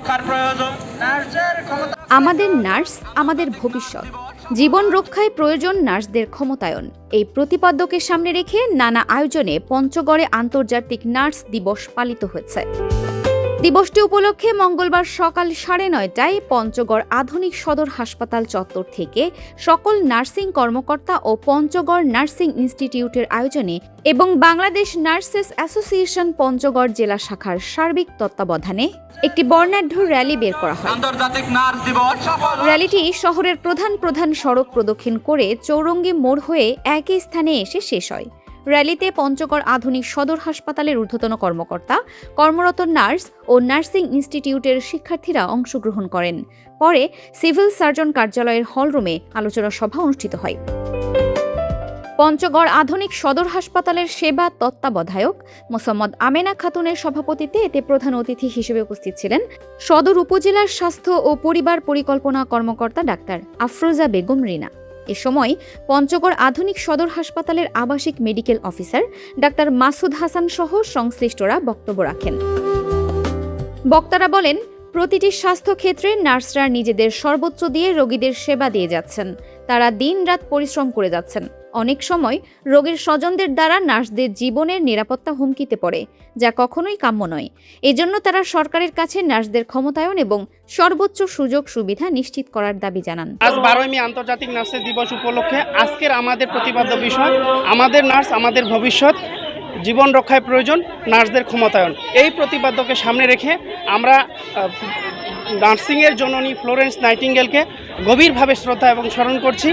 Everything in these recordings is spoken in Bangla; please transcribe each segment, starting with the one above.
রক্ষার প্রয়োজন। আমাদের নার্স আমাদের ভবিষ্যৎ। জীবন রক্ষায় প্রয়োজন নার্সদের ক্ষমতায়ন। এই প্রতিপাদ্যকে সামনে রেখে নানা আয়োজনে পঞ্চগড়ে আন্তর্জাতিক নার্স দিবস পালিত হয়েছে। দিবসটি উপলক্ষে মঙ্গলবার সকাল 9:30টায় পঞ্চগড় আধুনিক সদর হাসপাতাল চত্বর থেকে সকল নার্সিং কর্মকর্তা ও পঞ্চগড় নার্সিং ইনস্টিটিউটের আয়োজনে এবং বাংলাদেশ নার্সেস অ্যাসোসিয়েশন পঞ্চগড় জেলা শাখার সার্বিক তত্ত্বাবধানে একটি বর্ণাঢ্য র্যালি বের করা হয়। আন্তর্জাতিক নার্স দিবস। র্যালিটি শহরের প্রধান সড়ক প্রদক্ষিণ করে চৌরঙ্গী মোড় হয়ে একই স্থানে এসে শেষ হয়। র্যালিতে পঞ্চগড় আধুনিক সদর হাসপাতালের ঊর্ধ্বতন কর্মকর্তা, কর্মরত নার্স ও নার্সিং ইনস্টিটিউটের শিক্ষার্থীরা অংশগ্রহণ করেন। পরে সিভিল সার্জন কার্যালয়ের হলরুমে আলোচনা সভা অনুষ্ঠিত হয়। পঞ্চগড় আধুনিক সদর হাসপাতালের সেবা তত্ত্বাবধায়ক মোসাম্মদ আমেনা খাতুনের সভাপতিত্বে এতে প্রধান অতিথি হিসেবে উপস্থিত ছিলেন সদর উপজেলার স্বাস্থ্য ও পরিবার পরিকল্পনা কর্মকর্তা ডাক্তার আফরোজা বেগম রিনা। এ সময় পঞ্চগড় আধুনিক সদর হাসপাতালের আবাসিক medical officer doctor Masud Hasan সহ সংশ্লিষ্টরা বক্তব্য রাখেন। বক্তারা বলেন, প্রতিটি স্বাস্থ্য ক্ষেত্রে নার্সরা নিজেদের সর্বোচ্চ দিয়ে রোগীদের সেবা দিয়ে যাচ্ছেন। তারা দিনরাত পরিশ্রম করে যাচ্ছেন। অনেক সময় রোগীর স্বজনদের দ্বারা নার্সদের জীবনের নিরাপত্তা হুমকিতে পড়ে, যা কখনোই কাম্য নয়। এজন্য তারা সরকারের কাছে নার্সদের ক্ষমতায়ন এবং সর্বোচ্চ সুযোগ সুবিধা নিশ্চিত করার দাবি জানান। আজ 12ই মে আন্তর্জাতিক নার্সেস দিবস উপলক্ষে আজকের আমাদের প্রতিপাদ্য বিষয় আমাদের নার্স আমাদের ভবিষ্যৎ, জীবন রক্ষায় প্রয়োজন নার্সদের ক্ষমতায়ন। এই প্রতিপাদ্যকে সামনে রেখে আমরা নার্সিংয়ের জননী ফ্লোরেন্স নাইটিঙ্গেলকে গভীরভাবে শ্রদ্ধা এবং স্মরণ করছি,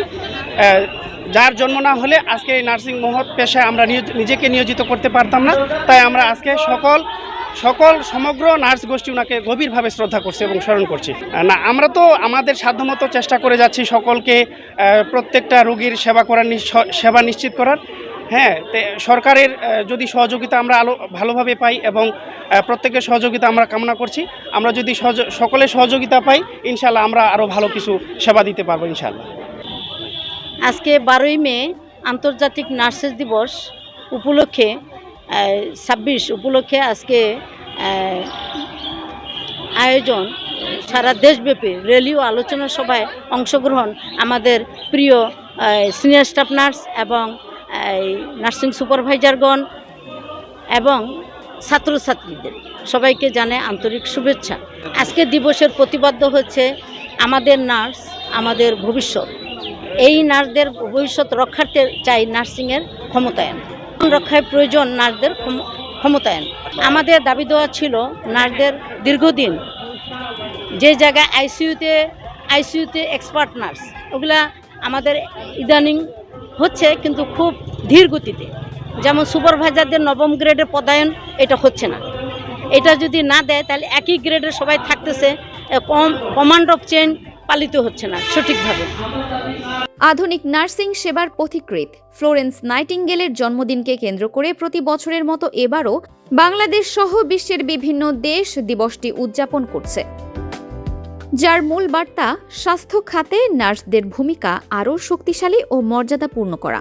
যার জন্ম না হলে আজকে এই নার্সিং মহৎ পেশায় আমরা নিজেকে নিয়োজিত করতে পারতাম না। তাই আমরা আজকে সমগ্র নার্স গোষ্ঠী ওনাকে গভীরভাবে শ্রদ্ধা করছি এবং স্মরণ করছি। না, আমরা তো আমাদের সাধ্যমতো চেষ্টা করে যাচ্ছি সকলকে প্রত্যেকটা রোগীর সেবা নিশ্চিত করার। হ্যাঁ, সরকারের যদি সহযোগিতা আমরা ভালোভাবে পাই এবং প্রত্যেকের সহযোগিতা আমরা কামনা করছি। আমরা যদি সকলের সহযোগিতা পাই, ইনশাল্লাহ আমরা আরও ভালো কিছু সেবা দিতে পারবো ইনশাল্লাহ। আজকে 12ই মে আন্তর্জাতিক নার্সেস দিবস উপলক্ষে 26 উপলক্ষে আজকে আয়োজন সারা দেশব্যাপী র্যালি ও আলোচনা সভায় অংশগ্রহণ আমাদের প্রিয় সিনিয়র স্টাফ নার্স এবং নার্সিং সুপারভাইজারগণ এবং ছাত্রছাত্রীদের সবাইকে জানাই আন্তরিক শুভেচ্ছা। আজকে দিবসের প্রতিপাদ্য হচ্ছে আমাদের নার্স আমাদের ভবিষ্যৎ। এই নার্সদের ভবিষ্যৎ রক্ষার্থে চাই নার্সিংয়ের ক্ষমতায়ন। রক্ষায় প্রয়োজন নার্সদের ক্ষমতায়ন। আমাদের দাবি দেওয়া ছিল নার্সদের দীর্ঘদিন যে জায়গায় আইসিইউতে এক্সপার্ট নার্স, ওগুলা আমাদের ইদানিং হচ্ছে কিন্তু খুব ধীর গতিতে। যেমন সুপারভাইজারদের 9ম গ্রেডের পদায়ন, এটা হচ্ছে না। এটা যদি না দেয় তাহলে একই গ্রেডের সবাই থাকতেছে, কমান্ড অফ চেঞ্জ পালিত হচ্ছে না সঠিকভাবে। আধুনিক নার্সিং সেবার পথিকৃৎ ফ্লোরেন্স নাইটিঙ্গেলের জন্মদিনকে কেন্দ্র করে প্রতি বছরের মতো এবারও বাংলাদেশ সহ বিশ্বের বিভিন্ন দেশ দিবসটি উদযাপন করছে, যার মূল বার্তা স্বাস্থ্য খাতে নার্সদের ভূমিকা আরও শক্তিশালী ও মর্যাদাপূর্ণ করা।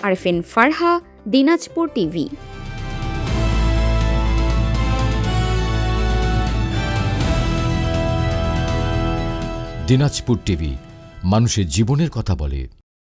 আরফিন ফারহা, দিনাজপুর টিভি। দিনাজপুর টিভি মানুষের জীবনের কথা বলে।